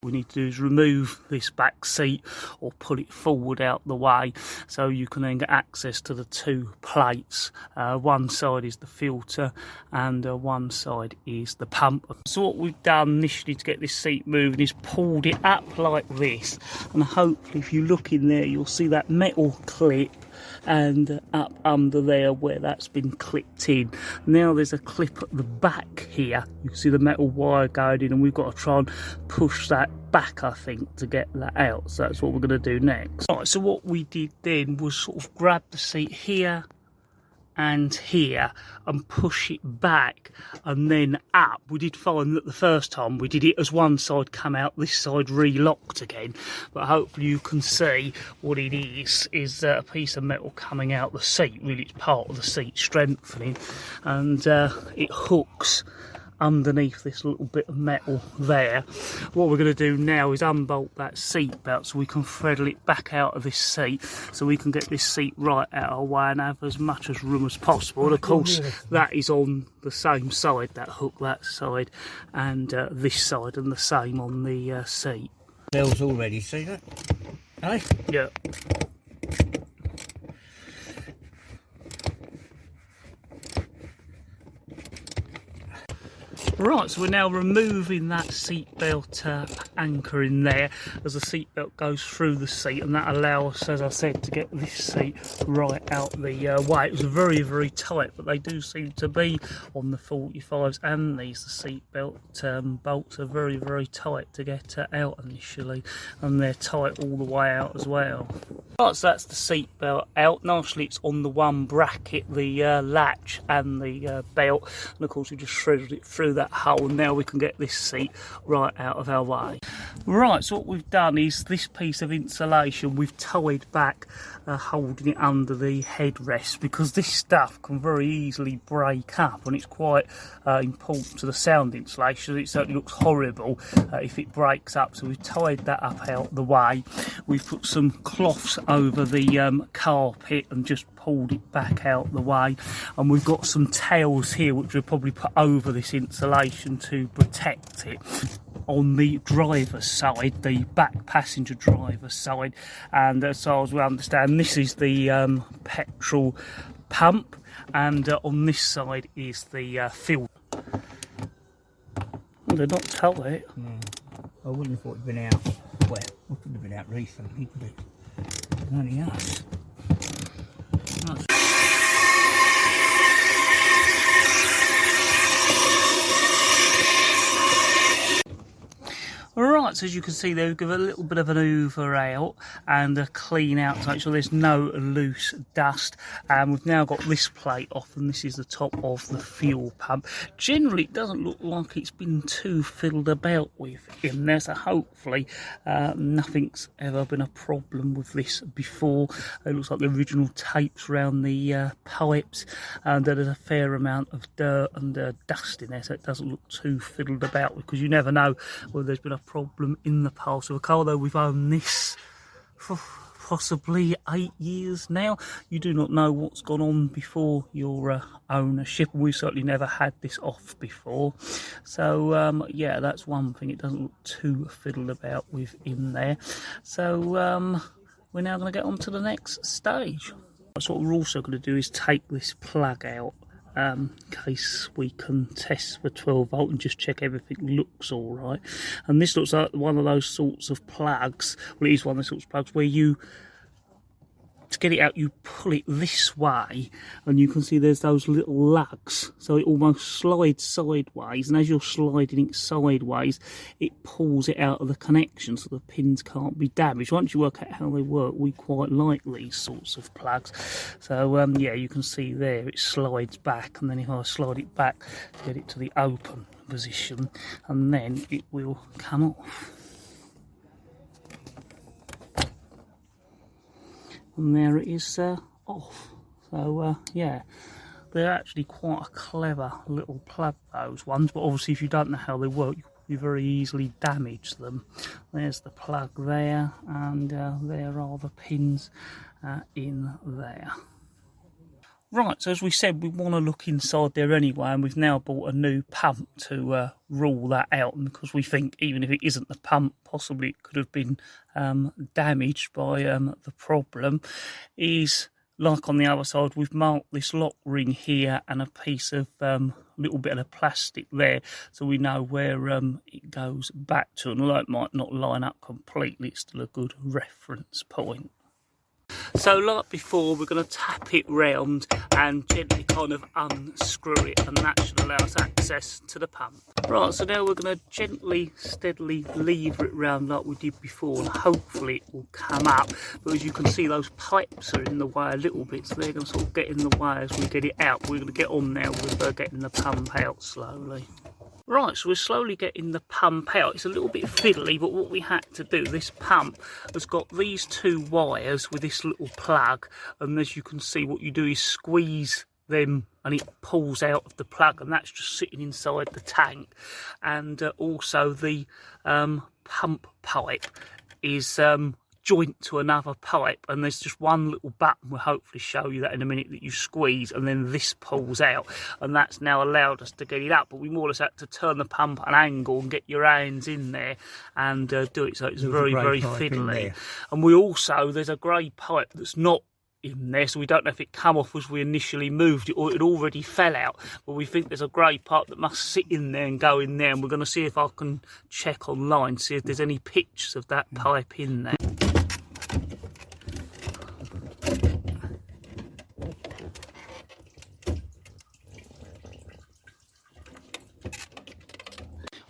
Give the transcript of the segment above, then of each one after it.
We need to do is remove this back seat or pull it forward out the way so you can then get access to the two plates. One side is the filter and one side is the pump. So what we've done initially to get this seat moving is pulled it up like this, and hopefully if you look in there you'll see that metal clip and up under there where that's been clipped in. Now there's a clip at the back here, you can see the metal wire going in, and we've got to try and push that back, I think, to get that out. So that's what we're going to do next. Right, so what we did then was sort of grab the seat here and here and push it back and then up. We did find that the first time we did it as one side come out, this side re-locked again, but hopefully you can see what it is a piece of metal coming out the seat. Really, it's part of the seat strengthening, and it hooks underneath this little bit of metal there. What we're going to do now is unbolt that seat belt so we can threadle it back out of this seat, so we can get this seat right out of our way and have as much as room as possible. And of course that is on the same side, that hook, that side and this side, and the same on the seat. Bell's already, see that? Hey? Yeah. Right, so we're now removing that seatbelt anchor in there as the seatbelt goes through the seat, and that allows us, as I said, to get this seat right out the way. It was very, very tight, but they do seem to be on the 45s and these. The seatbelt bolts are very, very tight to get out initially, and they're tight all the way out as well. Right, so that's the seatbelt out. Nicely, it's on the one bracket, the latch and the belt, and of course we just threaded it through that hole, and now we can get this seat right out of our way. Right, so what we've done is this piece of insulation we've tied back, holding it under the headrest, because this stuff can very easily break up, and it's quite important to the sound insulation. It certainly looks horrible if it breaks up, so we've tied that up out the way. We've put some cloths over the carpet and just pulled it back out the way, and we've got some towels here which we'll probably put over this insulation to protect it. On the driver's side, the back passenger driver's side, and as far as we understand, this is the petrol pump, and on this side is the filter. Well, they're not tight. No, I wouldn't have thought it'd been out. Well, it would have been out recently, could it? Only us. Alright, so as you can see there, we give a little bit of an hoover out and a clean out to make sure there's no loose dust. And we've now got this plate off, and this is the top of the fuel pump. Generally, it doesn't look like it's been too fiddled about with in there, so hopefully nothing's ever been a problem with this before. It looks like the original tapes around the pipes, and there's a fair amount of dirt and dust in there, so it doesn't look too fiddled about, because you never know whether there's been a problem in the past. With a car, though, we've owned this for possibly 8 years now. You do not know what's gone on before your ownership, and we've certainly never had this off before. So yeah, that's one thing, it doesn't look too fiddled about with in there. So we're now going to get on to the next stage. So what we're also going to do is take this plug out, in case we can test for 12 volt and just check everything looks all right. And this looks like one of those sorts of plugs, well, it is one of those sorts of plugs where you, to get it out, you pull it this way, and you can see there's those little lugs, so it almost slides sideways, and as you're sliding it sideways, it pulls it out of the connection so the pins can't be damaged. Once you work out how they work, we quite like these sorts of plugs. So yeah, you can see there it slides back, and then if I slide it back to get it to the open position, and then it will come off. And there it is off. So yeah, they're actually quite a clever little plug, those ones, but obviously if you don't know how they work, you very easily damage them. There's the plug there, and there are the pins in there. Right, so as we said, we want to look inside there anyway, and we've now bought a new pump to rule that out. And because we think even if it isn't the pump, possibly it could have been damaged by the problem, is like on the other side, we've marked this lock ring here and a piece of little bit of the plastic there, so we know where it goes back to. And although it might not line up completely, it's still a good reference point. So like before, we're going to tap it round and gently kind of unscrew it, and that should allow us access to the pump. Right, so now we're going to gently, steadily lever it round like we did before, and hopefully it will come up. But as you can see, those pipes are in the way a little bit, so they're going to sort of get in the way as we get it out. We're going to get on now with getting the pump out slowly. Right, so we're slowly getting the pump out. It's a little bit fiddly, but what we had to do, this pump has got these two wires with this little plug, and as you can see, what you do is squeeze them and it pulls out of the plug, and that's just sitting inside the tank. And also the pump pipe is joint to another pipe, and there's just one little button, we'll hopefully show you that in a minute, that you squeeze and then this pulls out, and that's now allowed us to get it up. But we more or less had to turn the pump at an angle and get your hands in there and do it, so it's very fiddly. And we also, there's a grey pipe that's not in there, so we don't know if it come off as we initially moved it or it already fell out, but we think there's a grey pipe that must sit in there and go in there, and we're going to see if I can check online, see if there's any pictures of that pipe in there.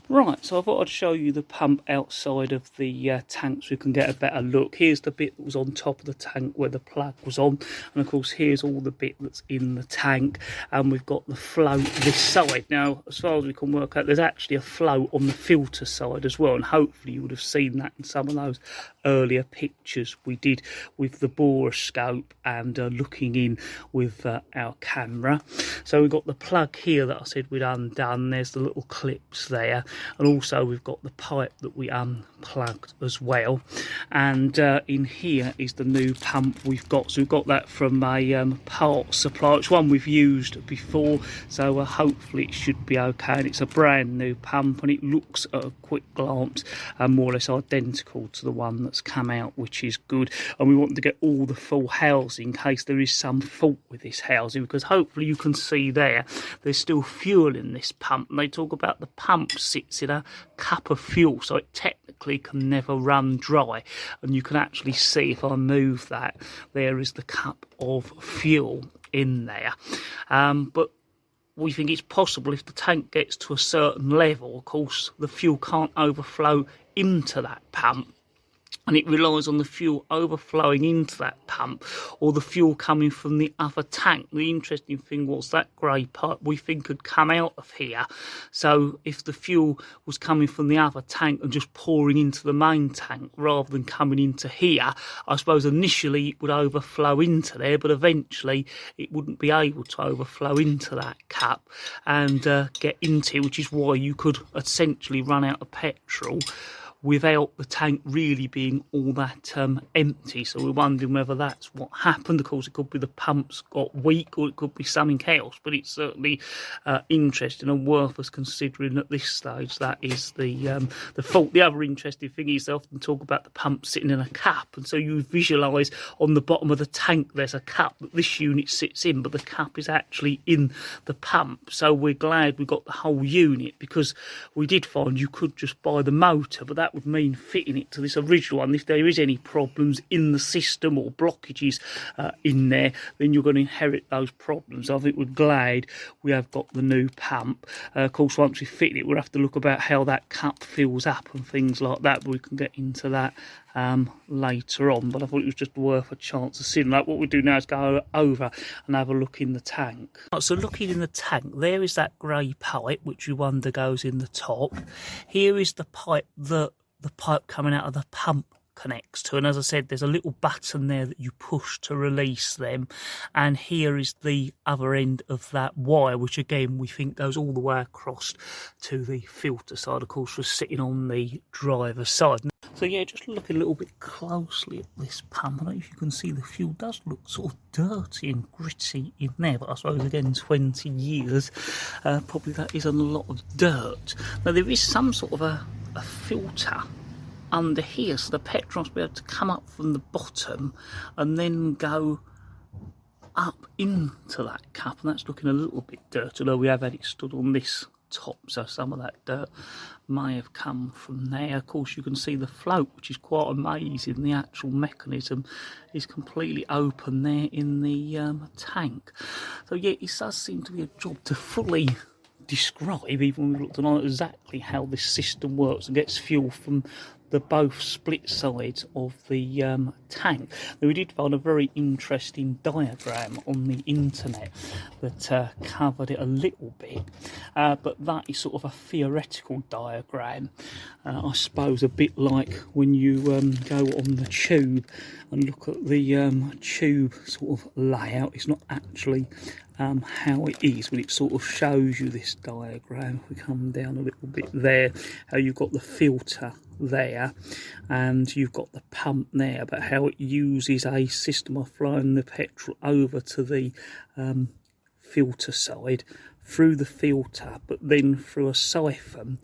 Right, so I thought I'd show you the pump outside of the tank so we can get a better look. Here's the bit that was on top of the tank where the plug was on, and of course here's all the bit that's in the tank, and we've got the float this side. Now, as far as we can work out, there's actually a float on the filter side as well, and hopefully you would have seen that in some of those earlier pictures we did with the borescope and looking in with our camera. So we've got the plug here that I said we'd undone. There's the little clips there, and also we've got the pipe that we unplugged as well. And in here is the new pump we've got. So we've got that from a part supply. It's one we've used before, so hopefully it should be okay. And it's a brand new pump, and it looks at a quick glance more or less identical to the one that's come out, which is good. And we want to get all the full housing in case there is some fault with this housing, because hopefully you can see there's still fuel in this pump, and they talk about the pump sits in a cup of fuel, so it technically can never run dry. And you can actually see, if I move that, there is the cup of fuel in there. But we think it's possible if the tank gets to a certain level, of course the fuel can't overflow into that pump, and it relies on the fuel overflowing into that pump or the fuel coming from the other tank. The interesting thing was that grey pipe we think had come out of here, so if the fuel was coming from the other tank and just pouring into the main tank rather than coming into here, I suppose initially it would overflow into there, but eventually it wouldn't be able to overflow into that cup and get into, which is why you could essentially run out of petrol without the tank really being all that empty. So we're wondering whether that's what happened. Of course, it could be the pumps got weak, or it could be something else, but it's certainly interesting and worth us considering at this stage that is the fault. The other interesting thing is they often talk about the pump sitting in a cup, and so you visualise on the bottom of the tank there's a cup that this unit sits in, but the cup is actually in the pump. So we're glad we got the whole unit, because we did find you could just buy the motor, but that would mean fitting it to this original one. If there is any problems in the system or blockages in there, then you're going to inherit those problems. I think we're glad we have got the new pump. Of course, once we fit it, we'll have to look about how that cup fills up and things like that, but we can get into that later on. But I thought it was just worth a chance of seeing. Like, what we do now is go over and have a look in the tank. So looking in the tank, there is that grey pipe which you wonder goes in the top. Here is the pipe that the pipe coming out of the pump connects to, and as I said, there's a little button there that you push to release them, and here is the other end of that wire, which again we think goes all the way across to the filter side. Of course, we're sitting on the driver's side. So yeah, just look a little bit closely at this pump. I don't know if you can see the fuel does look sort of dirty and gritty in there, but I suppose again 20 years, probably that is a lot of dirt. Now there is some sort of a filter under here, so the petrol must be able to come up from the bottom and then go up into that cup, and that's looking a little bit dirty, although we have had it stood on this top, so some of that dirt may have come from there. Of course you can see the float, which is quite amazing. The actual mechanism is completely open there in the tank. So yeah, it does seem to be a job to fully describe, even when we've looked at exactly how this system works and gets fuel from the both split sides of the tank. Now, we did find a very interesting diagram on the internet that covered it a little bit, but that is sort of a theoretical diagram, I suppose, a bit like when you go on the tube and look at the tube sort of layout. It's not actually how it is, but it sort of shows you this diagram. If we come down a little bit there, how you've got the filter there and you've got the pump there, but how it uses a system of flowing the petrol over to the filter side through the filter, but then through a siphon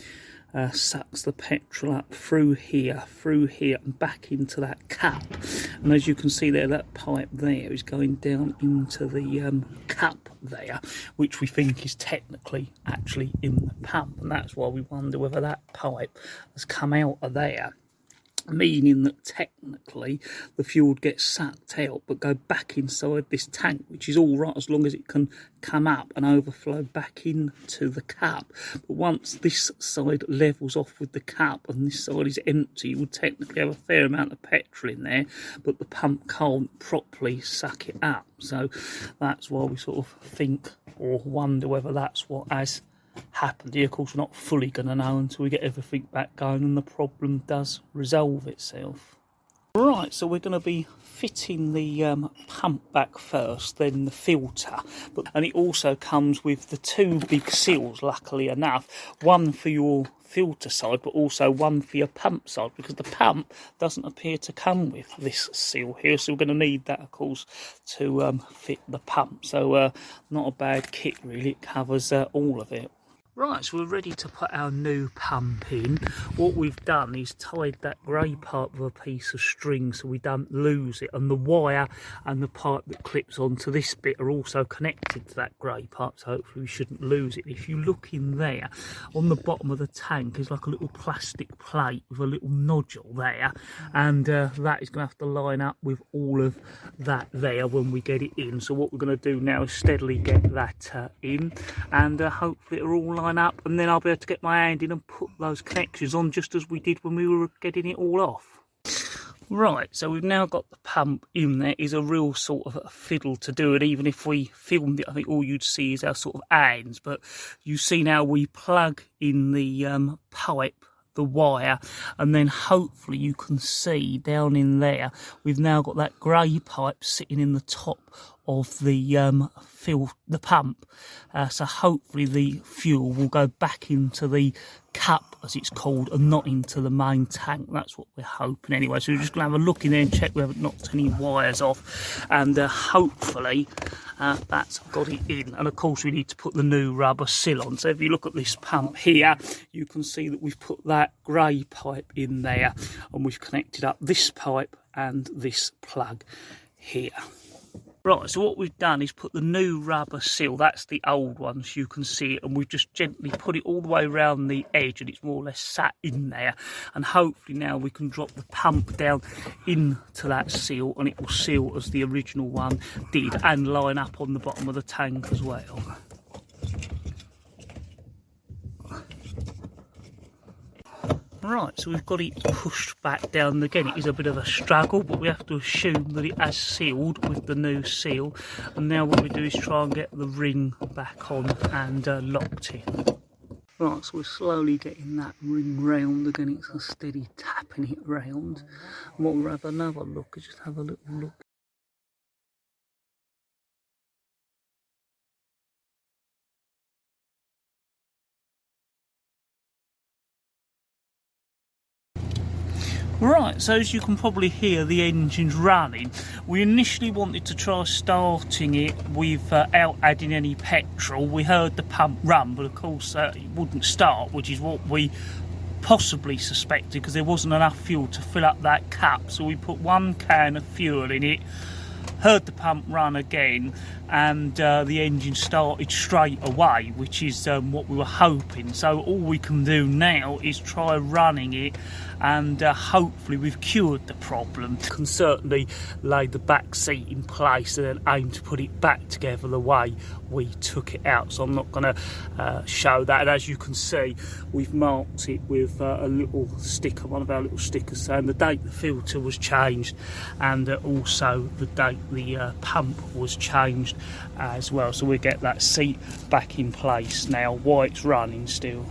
sucks the petrol up through here and back into that cup. And as you can see there, that pipe there is going down into the cup there, which we think is technically actually in the pump, and that's why we wonder whether that pipe has come out of there, meaning that technically the fuel would get sucked out but go back inside this tank, which is all right as long as it can come up and overflow back into the cup. But once this side levels off with the cup and this side is empty, you would technically have a fair amount of petrol in there, but the pump can't properly suck it up. So that's why we sort of think or wonder whether that's what has happened here. Of course, we're not fully going to know until we get everything back going and the problem does resolve itself. Right, so we're going to be fitting the pump back first, then the filter, and it also comes with the two big seals, luckily enough, one for your filter side but also one for your pump side, because the pump doesn't appear to come with this seal here, so we're going to need that of course to fit the pump. So not a bad kit really, it covers all of it. Right, so we're ready to put our new pump in. What we've done is tied that grey part with a piece of string so we don't lose it, and the wire and the pipe that clips onto this bit are also connected to that grey part, so hopefully we shouldn't lose it. If you look in there, on the bottom of the tank is like a little plastic plate with a little nodule there, and that is going to have to line up with all of that there when we get it in. So what we're going to do now is steadily get that in, and hopefully it'll all line up, and then I'll be able to get my hand in and put those connections on just as we did when we were getting it all off. Right, so we've now got the pump in there. It's a real sort of a fiddle to do it. Even if we filmed it, I think all you'd see is our sort of hands, but you see now we plug in the pipe, the wire, and then hopefully you can see down in there we've now got that grey pipe sitting in the top of the pump, so hopefully the fuel will go back into the cup as it's called and not into the main tank. That's what we're hoping anyway. So we're just going to have a look in there and check we haven't knocked any wires off, and hopefully that's got it in. And of course we need to put the new rubber seal on. So if you look at this pump here, you can see that we've put that grey pipe in there, and we've connected up this pipe and this plug here. Right, so what we've done is put the new rubber seal, that's the old one, so you can see it, and we've just gently put it all the way around the edge, and it's more or less sat in there. And hopefully now we can drop the pump down into that seal, and it will seal as the original one did, and line up on the bottom of the tank as well. Right, so we've got it pushed back down again. It is a bit of a struggle, but we have to assume that it has sealed with the new seal. And now what we do is try and get the ring back on and locked in. Right, so we're slowly getting that ring round again. It's a steady tapping it round. And what we'll have another look is just have a little look. Right, so as you can probably hear, the engine's running. We initially wanted to try starting it without adding any petrol. We heard the pump run, but of course it wouldn't start, which is what we possibly suspected, because there wasn't enough fuel to fill up that cup. So we put 1 can of fuel in it, heard the pump run again, and the engine started straight away, which is what we were hoping. So all we can do now is try running it, and hopefully we've cured the problem. Can certainly lay the back seat in place and then aim to put it back together the way we took it out. So I'm not going to show that, and as you can see, we've marked it with a little sticker, one of our little stickers, saying the date the filter was changed, and also the date the pump was changed as well. So we get that seat back in place now while it's running still.